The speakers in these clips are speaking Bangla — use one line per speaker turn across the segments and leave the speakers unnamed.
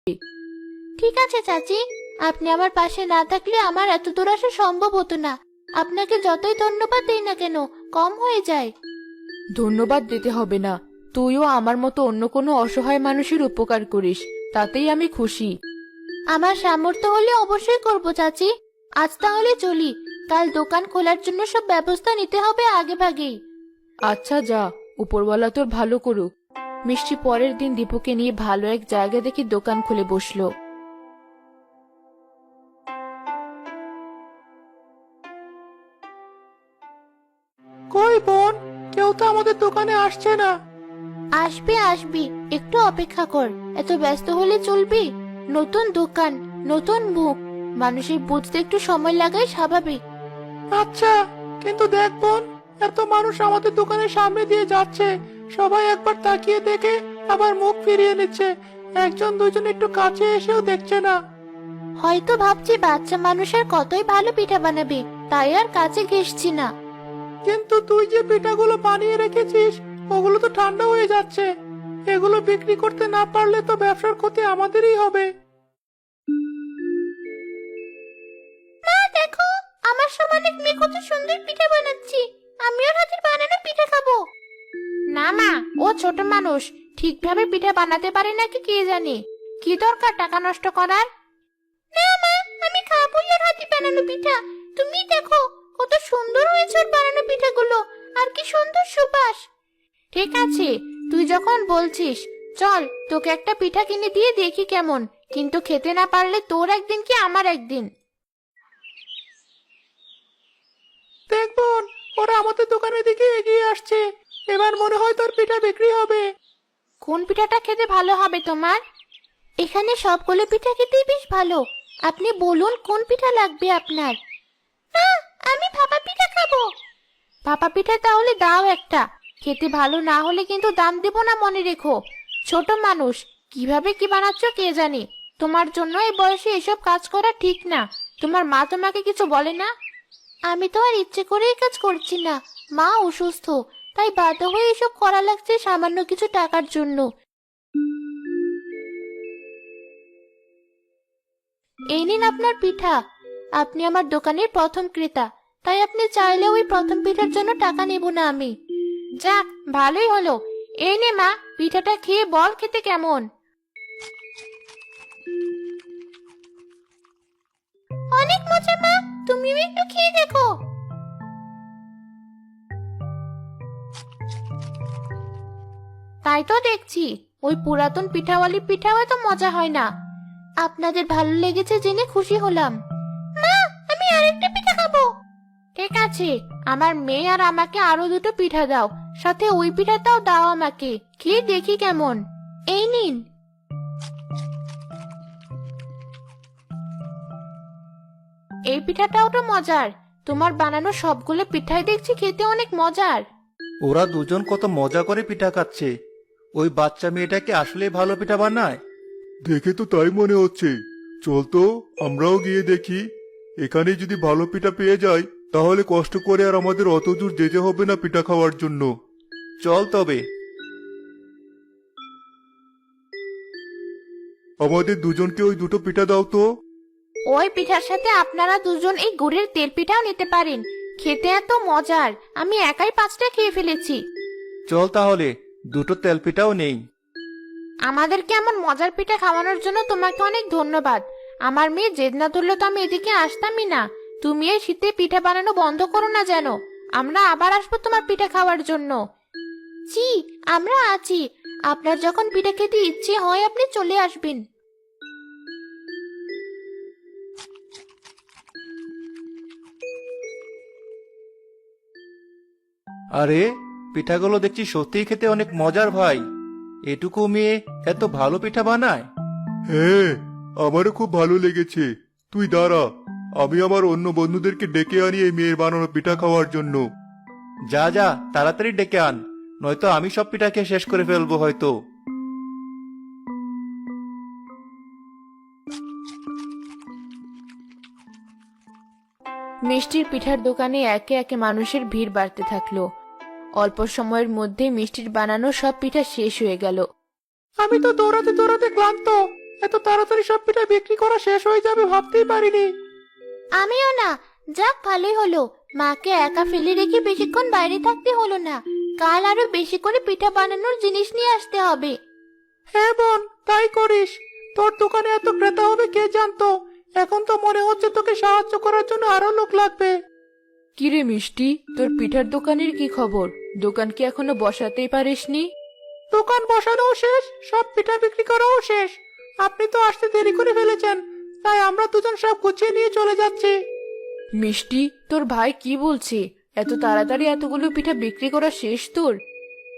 ঠিক আছে চাচি, আপনি আমার পাশে না থাকলে আমার এত দূর আসা সম্ভব হতো না। আপনাকে যতই ধন্যবাদ দেই না কেন কম হয়ে যায়।
ধন্যবাদ দিতে হবে না, তুইও আমার মতো অন্য কোনো অসহায় মানুষের উপকার করিস, তাতেই আমি খুশি।
আমার সামর্থ্য হলে অবশ্যই করব চাচি। আজ তাহলে চলি, কাল দোকান খোলার জন্য সব ব্যবস্থা নিতে হবে আগে ভাগেই।
আচ্ছা যা, উপরওয়ালা তোর ভালো করুক। মিষ্টি পরের দিন দীপুকে নিয়ে ভালো এক জায়গা দেখে দোকান খুলে বসলো।
কই বোন, কেউ তো আমাদের দোকানে আসছে না।
আসবি আসবি, একটু অপেক্ষা কর। এত ব্যস্ত হলে চলবি? নতুন দোকান, নতুন মুখ, মানুষের বুঝতে একটু সময় লাগাই স্বাভাবিক।
আচ্ছা, কিন্তু দেখ বোন, এত মানুষ আমাদের দোকানের সামনে দিয়ে যাচ্ছে, সবাই একবার তাকিয়ে দেখে আবার মুখ ফিরিয়ে নিচ্ছে। একজন দুজন একটু কাছে এসেও দেখছে না।
হয়তো ভাবছি বাচ্চা মানুষের কতই ভালো পিঠা বানাবে, তাই আর কাছে ঘেসছি না।
কিন্তু তুই যে পিঠাগুলো বানিয়ে রেখেছিস, ওগুলো তো ঠান্ডা হয়ে যাচ্ছে। এগুলো বিক্রি করতে না পারলে তো ব্যবসার ক্ষতি আমাদেরই হবে।
মা দেখো, আমার সমান এক মেয়ে কত সুন্দর পিঠা বানাচ্ছি। আমিও হাতের বানানো পিঠা খাবো। না মা, ও ছোট মানুষ, ঠিকভাবে পিঠা বানাতে পারে নাকি কে জানে। কি দরকার টাকা নষ্ট করার? না মা, আমি খাবোই ওর হাতে বানানো পিঠা। তুমি দেখো কত সুন্দর হয়েছে ওর বানানো পিঠাগুলো, আর কি সুন্দর সুবাস। ঠিক আছে, তুই যখন বলছিস, চল তোকে একটা পিঠা কিনে দিয়ে দেখি কেমন, কিন্তু খেতে না পারলে তোর একদিন কি আমার একদিন।
দেখ বোন, ওরা আমাদের দোকানের দিকে এগিয়ে আসছে। এবার মনে হয় তোর পিঠা বিক্রি হবে।
কোন পিঠাটা খেতে ভালো হবে তোমার? এখানে সবগুলো পিঠা খেতেই বেশ ভালো। আপনি বলুন কোন পিঠা লাগবে আপনার। না, আমি ভাপা পিঠা খাবো। ভাপা পিঠা তাহলে দাও একটা। খেতে ভালো না হলে কিন্তু দাম দেব না, মনে রেখো। ছোট মানুষ, কিভাবে কি বানাচ্ছ কে জানে। তোমার জন্য এই বয়সে এসব কাজ করা ঠিক না। তোমার মা তোমাকে কিছু বলে না? আমি তো আর ইচ্ছে করেই কাজ করছি না, মা অসুস্থ, তাই বাধ্য হয়ে এসব করা লাগছে সামান্য কিছু টাকার জন্য। এই নিন আপনার পিঠা। আপনি আমার দোকানের প্রথম ক্রেতা, তাই আপনি চাইলে ওই প্রথম পিঠার জন্য টাকা নেব না আমি। যাক, ভালোই হলো। এই নে মা, পিঠাটা খেয়ে বল খেতে কেমন। অনেক মজা মা, তুমিও একটু খেয়ে দেখো। তাই তো দেখছি, ওই পুরাতন পিঠাওয়ালি পিঠাও এত মজা হয় না। আপনাদের ভালো লেগেছে জেনে খুশি হলাম। মা, আমি আরেকটা পিঠা খাবো। ঠিক আছে, আমার মেয়ে আর আমাকে আরো দুটো পিঠা দাও, সাথে ওই পিঠাটাও দাও আমাকে, খেয়ে দেখি কেমন। এই নিন। এই পিঠাটাও তো মজার। তোমার বানানো সবগুলো পিঠাই দেখছি খেতে অনেক মজার।
ওরা দুজন কত মজা করে পিঠা খাচ্ছে। ওই বাচ্চা মেয়েটাকে আসলে ভালো পিঠা বানায়।
দেখে তো তাই মনে হচ্ছে। চল তো, আমরাও গিয়ে দেখি। এখানে যদি ভালো পিঠা পেয়ে যাই, তাহলে কষ্ট করে আর আমাদের অত দূর যেতে হবে না পিঠা খাওয়ার জন্য।
চল তবে।
আমাদের দুজনকে ওই দুটো পিঠা দাও তো।
ওই পিঠার সাথে আপনারা দুজন এই গুড়ের তেল পিঠাও নিতে পারেন। খেতে এত মজার, আমি একাই 5টা খেয়ে ফেলেছি।
চল তাহলে, দুটো তেল পিঠাও নেই।
আমাদেরকে এমন মজার পিঠা খাওয়ানোর জন্য তোমাকে অনেক ধন্যবাদ। আমার মেয়ে জেদ না ধরলে তো আমি এদিকে আসতামই না। তুমি এই শীতে পিঠা বানানো বন্ধ করো না যেন। আমরা আবার আসবো তোমার পিঠা খাওয়ার জন্য। জি, আমরা আছি। আপনার যখন পিঠা খেতে ইচ্ছে হয় আপনি চলে আসবেন।
আরে, পিঠাগুলো দেখছি সত্যিই খেতে অনেক মজার ভাই। এটুকু মেয়ে এত ভালো পিঠা বানায়?
হ্যাঁ, আমারও খুব ভালো লেগেছে। তুই দাঁড়া, আমি আমার অন্য বন্ধুদেরকে ডেকে আনি এই মেয়ের বানানো পিঠা খাওয়ার জন্য।
যা যা, তাড়াতাড়ি ডেকে আন, নয়তো আমি সব পিঠা খেয়ে শেষ করে ফেলবো হয়তো।
মিষ্টির পিঠার দোকানে একে একে মানুষের ভিড় বাড়তে থাকলো। অল্প সময়ের মধ্যে মিষ্টির বানানো সব পিঠা শেষ হয়ে গেল।
আমি তো দৌড়াতে দৌড়াতে ক্লান্ত। এত তাড়াতাড়ি সব পিঠা বিক্রি করা শেষ হয়ে যাবে ভাবতেই পারিনি।
আমিও না। যাক ভালোই হলো, মাকে একা ফেলে রেখে বেশিক্ষণ বাইরে থাকতে হলো না। কাল আরো বেশি করে পিঠা বানানোর জিনিস নিয়ে আসতে হবে।
হ্যাঁ বোন, তাই করিস। তোর দোকানে এত ক্রেতা হবে কে জানতো। এখন তো মনে হচ্ছে তোকে সাহায্য করার জন্য আরো লোক লাগবে।
কিরে মিষ্টি, তোর পিঠার দোকানের কি খবর? দোকান কি এখনো বসাতেই পারিসনি?
দোকান বসানোও শেষ, সব পিঠা বিক্রি করাও শেষ। আপনি তো আসতে দেরি করে ফেলেছেন, তাই আমরা দুজন সব গুছিয়ে নিয়ে চলে যাচ্ছি।
মিষ্টি, তোর ভাই কি বলছে? এত তাড়াতাড়ি এতগুলো পিঠা বিক্রি করা শেষ তোর?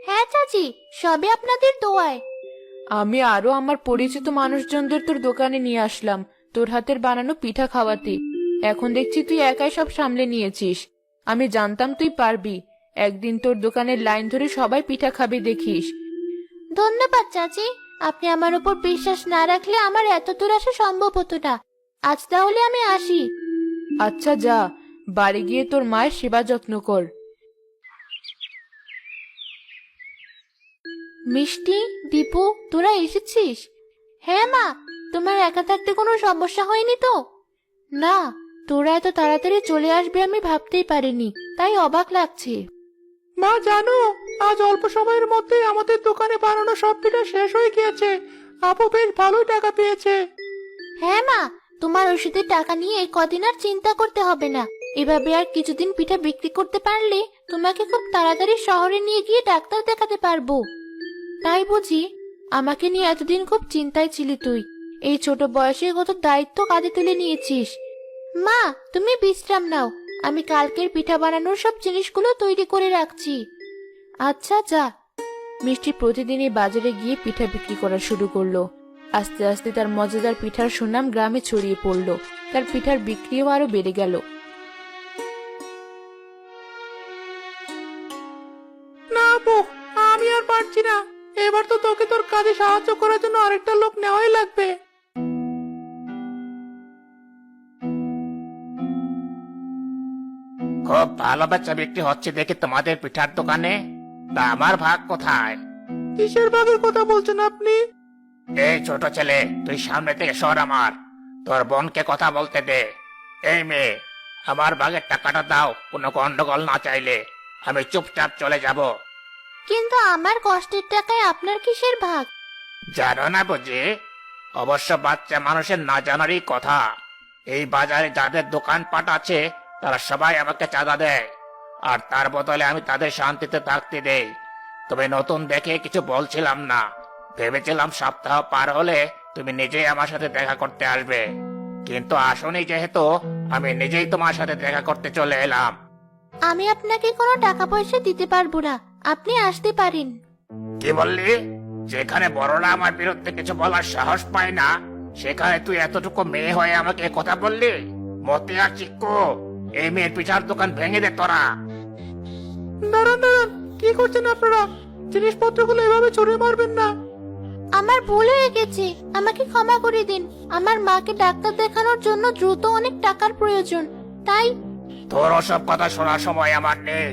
হ্যাঁ চাচি, সবে আপনাদের দোয়ায়।
আমি আরো আমার পরিচিত মানুষজনদের তোর দোকানে নিয়ে আসলাম তোর হাতের বানানো পিঠা খাওয়াতে। এখন দেখছি তুই একাই সব সামলে নিয়েছিস। আমি জানতাম তুই পারবি। একদিন তোর দোকানের লাইন ধরে সবাই পিঠা খাবে দেখিস।
ধন্যবাদ চাচি, আপনি আমার উপর বিশ্বাস না রাখলে আমার এত দূর আসা সম্ভব হতো না। আজ তাহলে আমি আসি।
আচ্ছা যা, বাড়ি গিয়ে তোর মায়ের সেবা যত্ন কর।
মিষ্টি, দীপু, তোরা এসেছিস? হ্যাঁ মা, তোমার একা থাকতে কোনো সমস্যা হয়নি তো? না, তোরা এত তাড়াতাড়ি চলে আসবে আমি ভাবতেই পারিনি, তাই অবাক লাগছে।
মা জানো, আজ অল্প সময়ের মধ্যেই আমাদের দোকানে বানানো সব পিঠা শেষ হয়ে গিয়েছে। আপু বেশ ভালোই টাকা পেয়েছে।
হ্যাঁ মা, তোমার ওষুধের টাকা নিয়ে কদিন আর চিন্তা করতে হবে না। এভাবে আর কিছুদিন পিঠা বিক্রি করতে পারলে তোমাকে খুব তাড়াতাড়ি শহরে নিয়ে গিয়ে ডাক্তার দেখাতে পারবো। তাই বুঝি? আমাকে নিয়ে এতদিন খুব চিন্তায় ছিলি তুই। এই ছোট বয়সে কত দায়িত্ব কাঁধে তুলে নিয়েছিস। মা, তুমি বিশ্রাম নাও, আমি কালকের পিঠা বানানোর সব জিনিসগুলো তৈরি করে রাখছি।
আচ্ছা যা। মিষ্টি প্রতিদিনই বাজারে গিয়ে পিঠা বিক্রি করা শুরু করলো। আস্তে আস্তে তার মজাদার পিঠার সুনাম গ্রামে ছড়িয়ে পড়লো। তার পিঠার বিক্রিও আরো বেড়ে গেল।
না আপু, আমি আর পারছি না। এবার তো তোকে তোর কাজে সাহায্য করার জন্য আরেকটা লোক নেওয়াই লাগবে।
খুব ভালো বেচা বিক্রি হচ্ছে দেখি তোমাদের পিঠার দোকানে। তা আমার ভাগ কোথায়?
কিসের ভাগের কথা বলছেন আপনি?
এই ছোট ছেলে, তুই সামনে থেকে সর। আমার তোর বোনকে কথা বলতে দে। এই মেয়ে, আমার ভাগের টাকাটা দাও। কোনো গন্ডগোল না চাইলে আমি চুপচাপ চলে যাব।
কিন্তু আমার কষ্টের টাকায় আপনার কিসের ভাগ?
জানো না বুঝি? অবশ্য বাচ্চা মানুষের না জানারই কথা। এই বাজারে যাদের দোকানপাট আছে তারা সবাই আমাকে চাঁদা দেয়, আর তার বদলে আমি তাদের শান্তিতে থাকতে দেই। তবে নতুন দেখে কিছু বলছিলাম না। ভেবেছিলাম সপ্তাহ পার হলে তুমি নিজেই আমার সাথে দেখা করতে আসবে, কিন্তু আসনি যেহেতু আমি নিজেই তোমার সাথে দেখা করতে চলে এলাম।
আমি আপনাকে কোনো টাকা পয়সা দিতে পারবো না, আপনি আসতে পারেন।
কি বললি? যেখানে বড়রা আমার বিরুদ্ধে কিছু বলার সাহস পায় না, সেখানে তুই এতটুকু মেয়ে হয়ে আমাকে এ কথা বললি? মতে আর চিক্কু, এই মেয়ের পিঠার দোকান ভেঙে দে তোরা।
দাঁড়ান দাঁড়ান, কি করছেন আপনারা? জিনিসপত্রগুলো এভাবে ছড়িয়ে মারবেন না।
আমার ভুল হয়ে গেছে, আমাকে ক্ষমা করে দিন। আমার মাকে ডাক্তার দেখানোর জন্য দ্রুত অনেক টাকার প্রয়োজন, তাই।
তোর ওসব কথা শোনার সময় আমার নেই।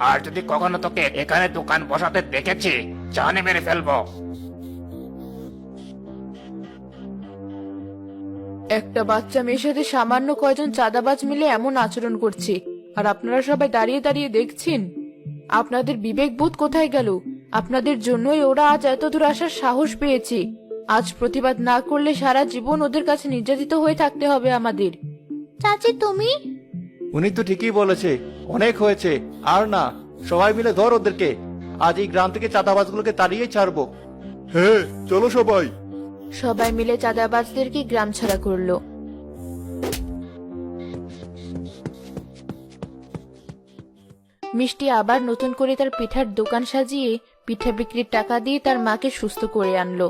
আর যদি কখনো তোকে এখানে দোকান বসাতে দেখেছি, জানে মেরে ফেলবো।
একটা বাচ্চা মেয়ের সাথে সামান্য কয়জন চাঁদাবাজ মিলে এমন আচরণ করছে, আর আপনারা সবাই দাঁড়িয়ে দাঁড়িয়ে দেখছেন। আপনাদের বিবেক বোধ কোথায় গেল? আপনাদের জন্যই ওরা আজ এত দূর আসার সাহস পেয়েছে। আজ প্রতিবাদ না করলে সারা জীবন ওদের কাছে নির্যাতিত হয়ে থাকতে হবে আমাদের।
চাচি তুমি?
উনি তো ঠিকই বলেছে, অনেক হয়েছে, আর না। সবাই মিলে ধর ওদেরকে। আজ এই গ্রাম থেকে চাঁদাবাজগুলোকে তাড়িয়ে ছাড়বো।
হ্যাঁ, চলো সবাই।
সবাই মিলে চাঁদাবাজদেরকে গ্রাম ছাড়া করলো। মিষ্টি আবার নতুন করে তার পিঠার দোকান সাজিয়ে পিঠা বিক্রির টাকা দিয়ে তার মাকে সুস্থ করে আনলো।